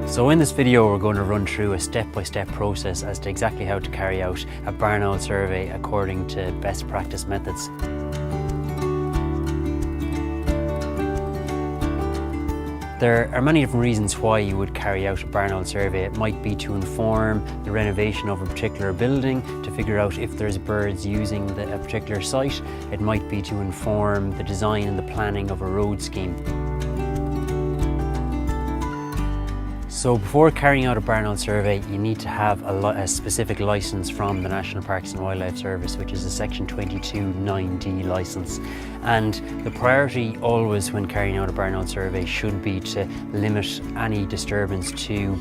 So in this video we're going to run through a step-by-step process as to exactly how to carry out a barn owl survey according to best practice methods. There are many different reasons why you would carry out a barn owl survey. It might be to inform the renovation of a particular building, to figure out if there's birds using a particular site. It might be to inform the design and the planning of a road scheme. So before carrying out a barn owl survey, you need to have a specific licence from the National Parks and Wildlife Service, which is a Section 22 9D licence. And the priority always when carrying out a barn owl survey should be to limit any disturbance to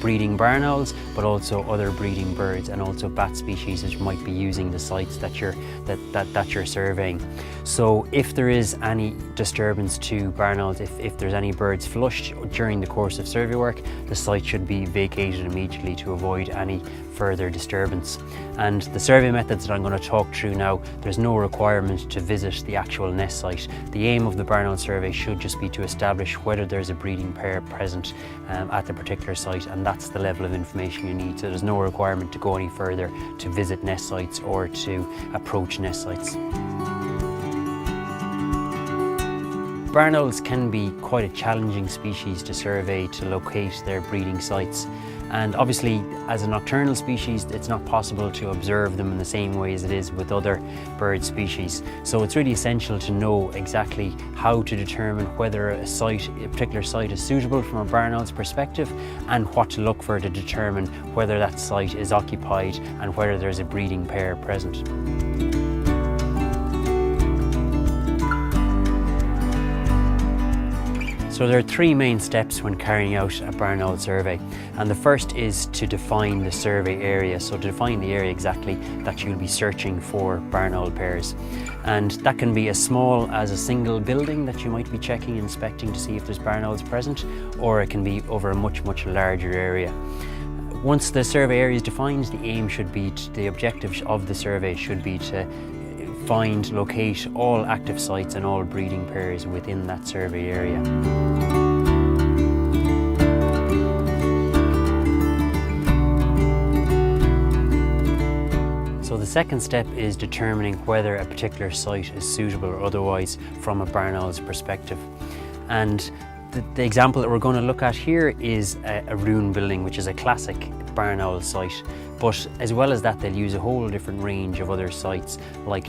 breeding barn owls, but also other breeding birds and also bat species which might be using the sites that you're surveying. So if there is any disturbance to barn owls, if there's any birds flushed during the course of survey work, the site should be vacated immediately to avoid any further disturbance. And the survey methods that I'm going to talk through now, there's no requirement to visit the actual nest site. The aim of the barn owl survey should just be to establish whether there's a breeding pair present at the particular site, and that's the level of information you need. So there's no requirement to go any further to visit nest sites or to approach nest sites. Barn owls can be quite a challenging species to survey to locate their breeding sites. And obviously, as a nocturnal species, it's not possible to observe them in the same way as it is with other bird species. So it's really essential to know exactly how to determine whether a particular site is suitable from a barn owl's perspective, and what to look for to determine whether that site is occupied and whether there's a breeding pair present. So there are three main steps when carrying out a barn owl survey, and the first is to define the survey area. So to define the area exactly that you'll be searching for barn owl pairs, and that can be as small as a single building that you might be checking, inspecting to see if there's barn owls present, or it can be over a much larger area. Once the survey area is defined, the objective of the survey should be to locate all active sites and all breeding pairs within that survey area. So the second step is determining whether a particular site is suitable or otherwise from a barn owl's perspective. And the example that we're going to look at here is a ruin building, which is a classic barn owl site. But as well as that, they'll use a whole different range of other sites, like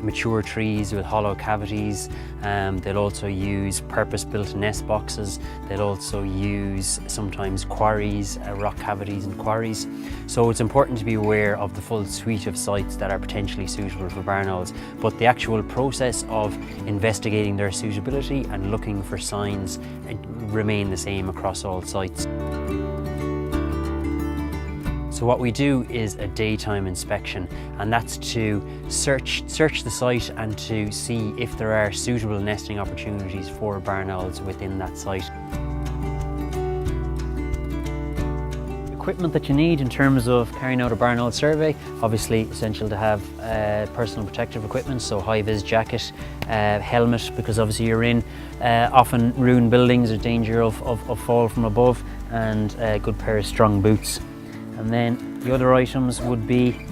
mature trees with hollow cavities. They'll also use purpose-built nest boxes. They'll also use sometimes quarries, rock cavities and quarries. So it's important to be aware of the full suite of sites that are potentially suitable for barn owls. But the actual process of investigating their suitability and looking for signs remain the same across all sites. So what we do is a daytime inspection, and that's to search the site and to see if there are suitable nesting opportunities for barn owls within that site. Equipment that you need in terms of carrying out a barn owl survey, obviously essential to have personal protective equipment, so high-vis jacket, helmet, because obviously you're in often ruined buildings, there's danger of fall from above, and a good pair of strong boots. And then the other items would be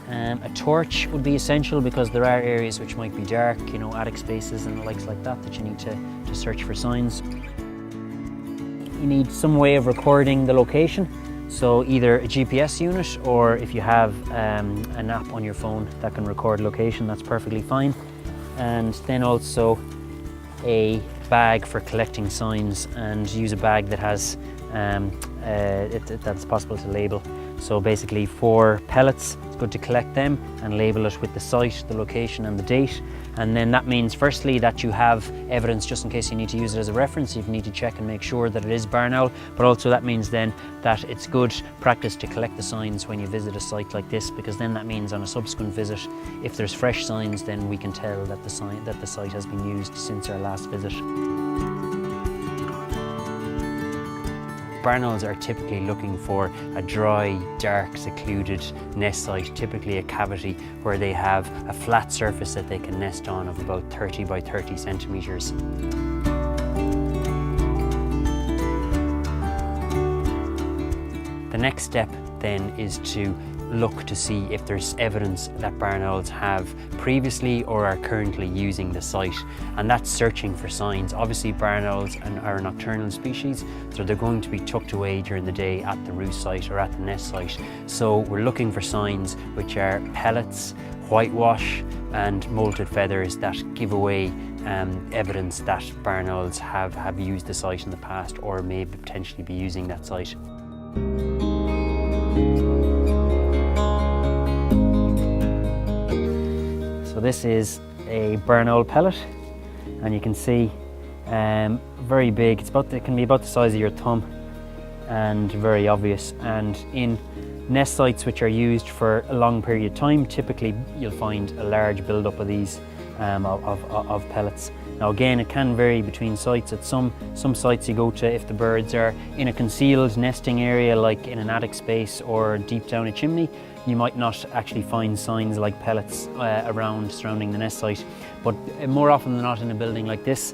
a torch would be essential, because there are areas which might be dark, you know, attic spaces and the likes like that you need to search for signs. You need some way of recording the location, so either a GPS unit, or if you have an app on your phone that can record location, that's perfectly fine. And then also a bag for collecting signs, and use a bag that has that's possible to label. So basically, for pellets, it's good to collect them and label it with the site, the location and the date. And then that means firstly that you have evidence just in case you need to use it as a reference. You need to check and make sure that it is barn owl, but also that means then that it's good practice to collect the signs when you visit a site like this, because then that means on a subsequent visit, if there's fresh signs, then we can tell that the site has been used since our last visit. Barn owls are typically looking for a dry, dark, secluded nest site, typically a cavity where they have a flat surface that they can nest on of about 30 by 30 centimetres. next step then is to look to see if there's evidence that barn owls have previously or are currently using the site, and that's searching for signs. Obviously barn owls are a nocturnal species, so they're going to be tucked away during the day at the roost site or at the nest site. So we're looking for signs which are pellets, whitewash and molted feathers that give away evidence that barn owls have used the site in the past or may potentially be using that site. So this is a barn owl pellet, and you can see very big. It can be about the size of your thumb and very obvious. And in nest sites which are used for a long period of time, typically you'll find a large build-up of these of pellets. Now again, it can vary between sites. At some sites you go to, if the birds are in a concealed nesting area like in an attic space or deep down a chimney, you might not actually find signs like pellets surrounding the nest site. But more often than not in a building like this,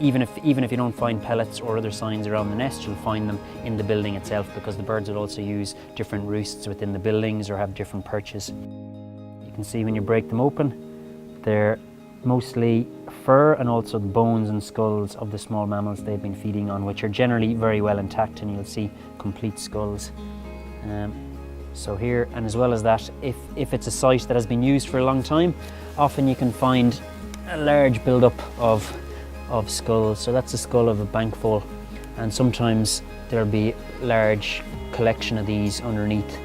even if you don't find pellets or other signs around the nest, you'll find them in the building itself, because the birds will also use different roosts within the buildings or have different perches. You can see when you break them open, they're mostly fur and also the bones and skulls of the small mammals they've been feeding on, which are generally very well intact, and you'll see complete skulls. So here, and as well as that, if it's a site that has been used for a long time, often you can find a large build-up of skulls. So that's the skull of a bankful, and sometimes there'll be a large collection of these underneath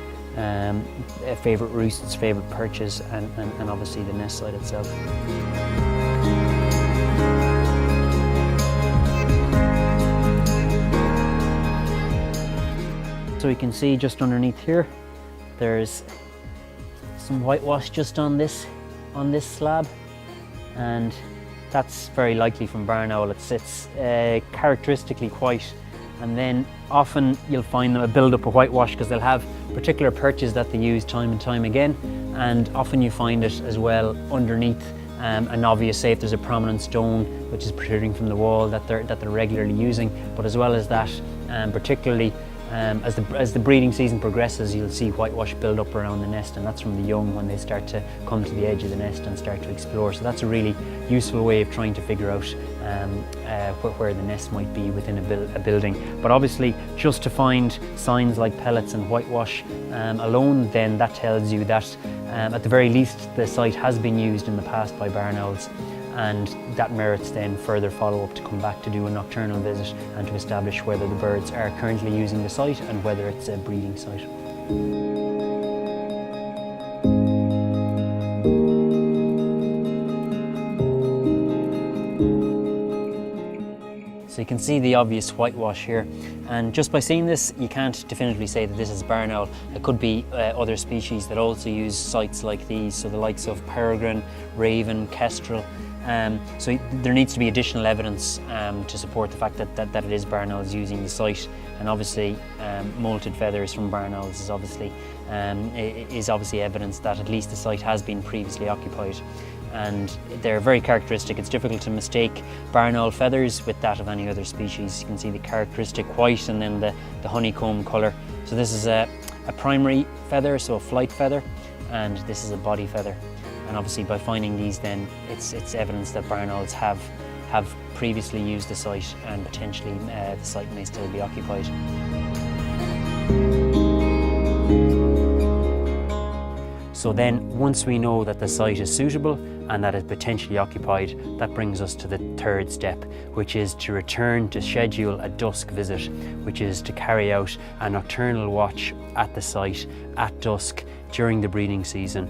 favourite roosts, favourite perches, and obviously the nest site itself. So you can see just underneath here, there's some whitewash just on this slab, and that's very likely from barn owl. It sits characteristically white, and then often you'll find them a build-up of whitewash because they'll have particular perches that they use time and time again, and often you find it as well underneath an obvious, say if there's a prominent stone which is protruding from the wall that they're regularly using. But as well as that, particularly as the breeding season progresses, you'll see whitewash build up around the nest, and that's from the young when they start to come to the edge of the nest and start to explore. So that's a really useful way of trying to figure out where the nest might be within a building. But obviously, just to find signs like pellets and whitewash alone, then that tells you that at the very least the site has been used in the past by barn owls, and that merits then further follow-up to come back to do a nocturnal visit and to establish whether the birds are currently using the site and whether it's a breeding site. So you can see the obvious whitewash here, and just by seeing this you can't definitively say that this is barn owl. It could be other species that also use sites like these, so the likes of peregrine, raven, kestrel. So there needs to be additional evidence to support the fact that it is barn owls using the site, and obviously molted feathers from barn owls is obviously evidence that at least the site has been previously occupied. And they're very characteristic. It's difficult to mistake barn owl feathers with that of any other species. You can see the characteristic white and then the honeycomb colour. So this is a primary feather, so a flight feather, and this is a body feather. And obviously by finding these, then it's evidence that barn owls have previously used the site, and potentially the site may still be occupied. So then, once we know that the site is suitable and that it's potentially occupied, that brings us to the third step, which is to return to schedule a dusk visit, which is to carry out a nocturnal watch at the site at dusk during the breeding season,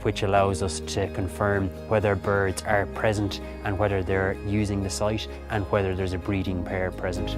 which allows us to confirm whether birds are present and whether they're using the site and whether there's a breeding pair present.